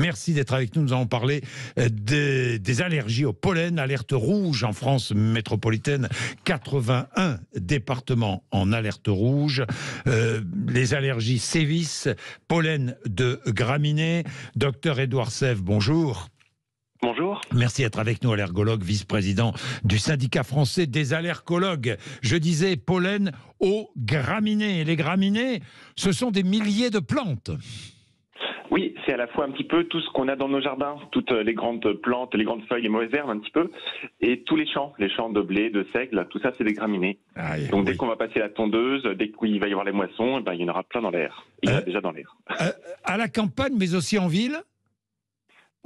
Merci d'être avec nous. Nous allons parler des allergies au pollen. Alerte rouge en France métropolitaine. 81 départements en alerte rouge. Les allergies sévissent. Pollen de graminées. Docteur Édouard Sève, bonjour. Bonjour. Merci d'être avec nous, allergologue, vice-président du syndicat français des allergologues. Je disais pollen aux graminées. Les graminées, ce sont des milliers de plantes. Oui, c'est à la fois un petit peu tout ce qu'on a dans nos jardins, toutes les grandes plantes, les grandes feuilles, les mauvaises herbes un petit peu, et tous les champs de blé, de seigle, tout ça c'est des graminées. Donc dès qu'on va passer la tondeuse, dès qu'il va y avoir les moissons, il y en aura plein dans l'air. Il y en a déjà dans l'air. À la campagne, mais aussi en ville ?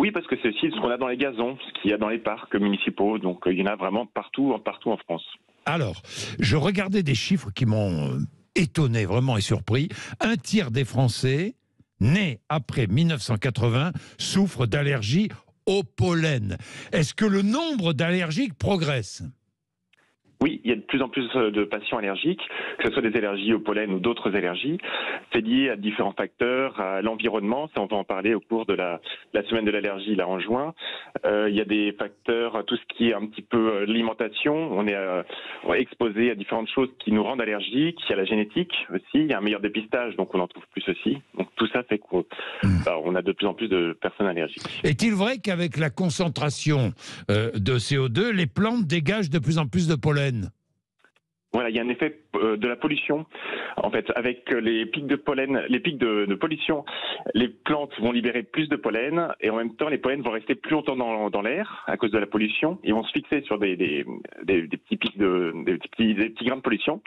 Oui, parce que c'est aussi ce qu'on a dans les gazons, ce qu'il y a dans les parcs municipaux, donc il y en a vraiment partout en France. Alors, je regardais des chiffres qui m'ont étonné vraiment et surpris. Un tiers des Français nés après 1980 souffrent d'allergies au pollen. Est-ce que le nombre d'allergiques progresse ? Oui, il y a de plus en plus de patients allergiques, que ce soit des allergies au pollen ou d'autres allergies. C'est lié à différents facteurs, à l'environnement, ça on va en parler au cours de la semaine de l'allergie là en juin. Il y a des facteurs, tout ce qui est un petit peu l'alimentation, on est exposé à différentes choses qui nous rendent allergiques. Il y a la génétique aussi, il y a un meilleur dépistage, donc on en trouve plus aussi. Donc tout ça fait qu'on a de plus en plus de personnes allergiques. Est-il vrai qu'avec la concentration de CO2, les plantes dégagent de plus en plus de pollen ? Voilà, il y a un effet de la pollution. En fait, avec les pics de pollen, les pics de pollution, les plantes vont libérer plus de pollen et en même temps, les pollens vont rester plus longtemps dans l'air à cause de la pollution. Ils vont se fixer sur des petits pics des petits grains de pollution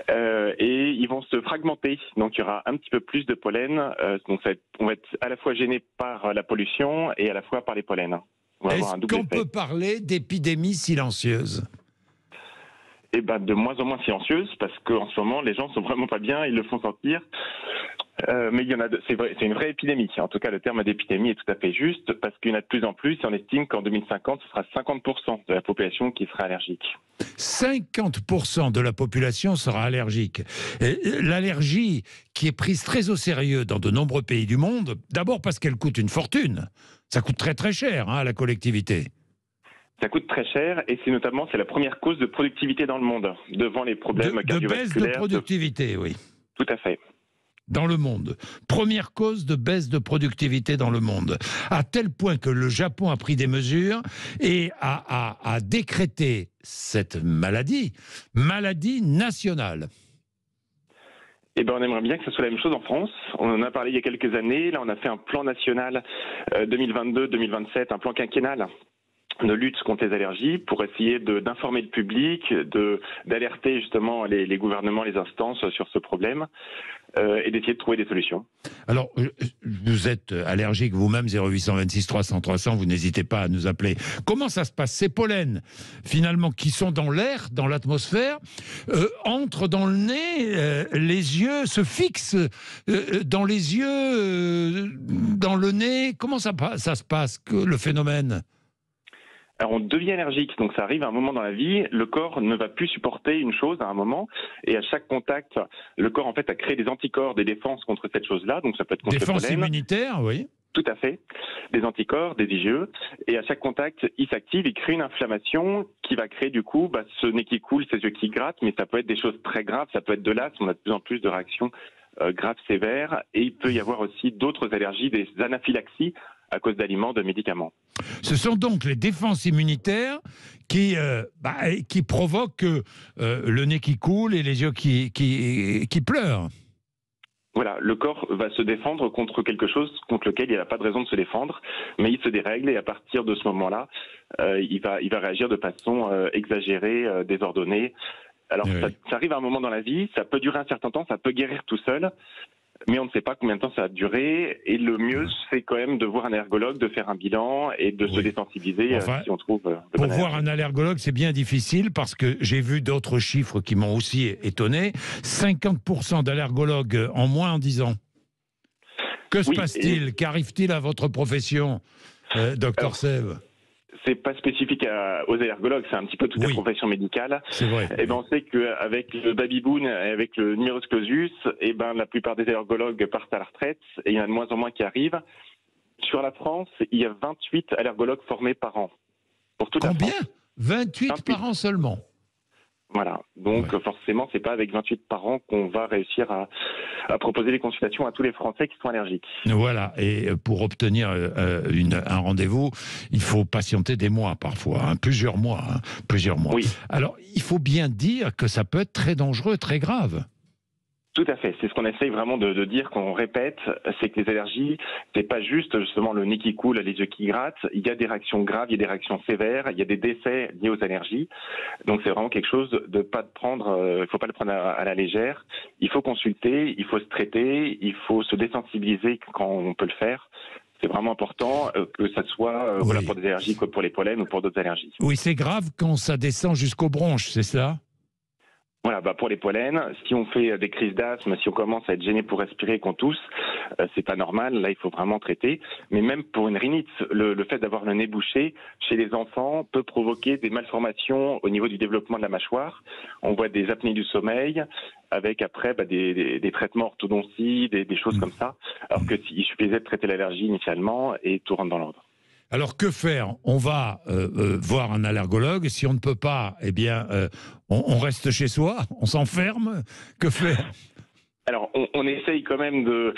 et ils vont se fragmenter. Donc, il y aura un petit peu plus de pollen. Donc, on va être à la fois gêné par la pollution et à la fois par les pollens. Est-ce qu'on peut parler d'épidémie silencieuse ? De moins en moins silencieuse, parce qu'en ce moment, les gens sont vraiment pas bien, ils le font sentir. Mais il y en a, c'est vrai, c'est une vraie épidémie. En tout cas, le terme d'épidémie est tout à fait juste, parce qu'il y en a de plus en plus, et on estime qu'en 2050, ce sera 50% de la population qui sera allergique. 50% de la population sera allergique. L'allergie qui est prise très au sérieux dans de nombreux pays du monde, d'abord parce qu'elle coûte une fortune. Ça coûte très très cher à la collectivité. Ça coûte très cher et c'est la première cause de productivité dans le monde, devant les problèmes cardiovasculaires. De baisse de productivité, oui. Tout à fait. Dans le monde. Première cause de baisse de productivité dans le monde. À tel point que le Japon a pris des mesures et a décrété cette maladie nationale. On aimerait bien que ce soit la même chose en France. On en a parlé il y a quelques années. Là, on a fait un plan national 2022-2027, un plan quinquennal de lutte contre les allergies pour essayer d'informer le public, d'alerter justement les gouvernements, les instances sur ce problème et d'essayer de trouver des solutions. Alors, vous êtes allergique vous-même, 0826 300 300, vous n'hésitez pas à nous appeler. Comment ça se passe ? Ces pollens, finalement, qui sont dans l'air, dans l'atmosphère, entrent dans le nez, les yeux, se fixent dans les yeux, dans le nez. Comment ça se passe, le phénomène ? Alors on devient allergique, donc ça arrive à un moment dans la vie, le corps ne va plus supporter une chose à un moment, et à chaque contact, le corps en fait a créé des anticorps, des défenses contre cette chose-là, donc ça peut être contre le pollen. Défense immunitaire, oui. Tout à fait, des anticorps, des IgE, et à chaque contact, il s'active, il crée une inflammation qui va créer du coup ce nez qui coule, ces yeux qui grattent, mais ça peut être des choses très graves, ça peut être de l'asthme, on a de plus en plus de réactions graves sévères, et il peut y avoir aussi d'autres allergies, des anaphylaxies, à cause d'aliments, de médicaments. Ce sont donc les défenses immunitaires qui provoquent le nez qui coule et les yeux qui pleurent. Voilà, le corps va se défendre contre quelque chose contre lequel il n'a pas de raison de se défendre, mais il se dérègle et à partir de ce moment-là, il va réagir de façon exagérée, désordonnée. Alors ça arrive à un moment dans la vie, ça peut durer un certain temps, ça peut guérir tout seul, mais on ne sait pas combien de temps ça va durer. Et le mieux, c'est quand même de voir un allergologue, de faire un bilan et de se désensibiliser si on trouve... Pour voir un allergologue, c'est bien difficile parce que j'ai vu d'autres chiffres qui m'ont aussi étonné. 50% d'allergologues en moins en 10 ans. Que se passe-t-il ? Qu'arrive-t-il à votre profession, docteur Sève ? C'est pas spécifique aux allergologues, c'est un petit peu toute la profession médicale. C'est vrai. On sait qu'avec le baby-boom et avec le numerus clausus, la plupart des allergologues partent à la retraite et il y en a de moins en moins qui arrivent. Sur la France, il y a 28 allergologues formés par an. Pour toute la Combien? France. 28 par an seulement. Voilà, donc forcément, c'est pas avec 28 par an qu'on va réussir à proposer des consultations à tous les Français qui sont allergiques. Voilà, et pour obtenir un rendez-vous, il faut patienter des mois parfois, hein, plusieurs mois. Oui. Alors, il faut bien dire que ça peut être très dangereux, très grave. Tout à fait. C'est ce qu'on essaye vraiment de dire, qu'on répète, c'est que les allergies, c'est pas juste justement le nez qui coule, les yeux qui grattent. Il y a des réactions graves, il y a des réactions sévères, il y a des décès liés aux allergies. Donc c'est vraiment quelque chose de pas de prendre, il faut pas le prendre à la légère. Il faut consulter, il faut se traiter, il faut se désensibiliser quand on peut le faire. C'est vraiment important que ça soit voilà, pour des allergies comme pour les pollens ou pour d'autres allergies. Oui, c'est grave quand ça descend jusqu'aux bronches, c'est ça? Voilà, pour les pollens, si on fait des crises d'asthme, si on commence à être gêné pour respirer, qu'on tousse, c'est pas normal. Là, il faut vraiment traiter. Mais même pour une rhinite, le fait d'avoir le nez bouché chez les enfants peut provoquer des malformations au niveau du développement de la mâchoire. On voit des apnées du sommeil avec après des traitements orthodontie, des choses comme ça. Alors que s'il suffisait de traiter l'allergie initialement et tout rentre dans l'ordre. Alors que faire? On va voir un allergologue. Si on ne peut pas, eh bien, on reste chez soi, on s'enferme. Que faire? Alors, on essaye quand même de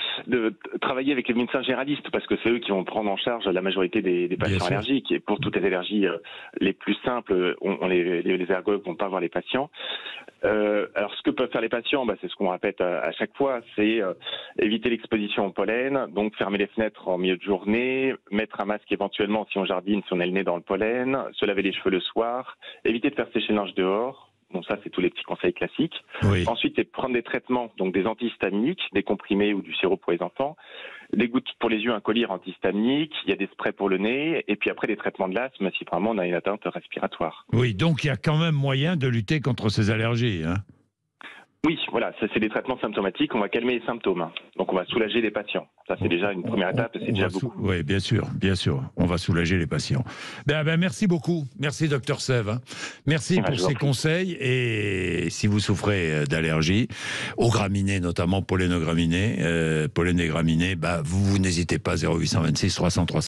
travailler avec les médecins généralistes parce que c'est eux qui vont prendre en charge la majorité des patients allergiques. Et pour toutes les allergies les plus simples, les allergologues vont pas voir les patients. Alors, ce que peuvent faire les patients, c'est ce qu'on répète à chaque fois, c'est éviter l'exposition au pollen, donc fermer les fenêtres en milieu de journée, mettre un masque éventuellement si on jardine, si on a le nez dans le pollen, se laver les cheveux le soir, éviter de faire sécher le linge dehors. Bon, ça, c'est tous les petits conseils classiques. Oui. Ensuite, c'est prendre des traitements, donc des antihistaminiques, des comprimés ou du sirop pour les enfants, des gouttes pour les yeux, un collier antihistaminique, il y a des sprays pour le nez, et puis après des traitements de l'asthme si vraiment on a une atteinte respiratoire. Oui, donc il y a quand même moyen de lutter contre ces allergies, hein? Oui, voilà, ça c'est des traitements symptomatiques, on va calmer les symptômes. Donc on va soulager les patients. Ça c'est déjà une première étape, c'est déjà beaucoup. Oui, bien sûr, on va soulager les patients. Merci beaucoup, merci docteur Sève. Merci pour ces conseils, et si vous souffrez d'allergies, aux graminées notamment, pollenograminées, pollen des graminées, vous n'hésitez pas, 0826 300 300.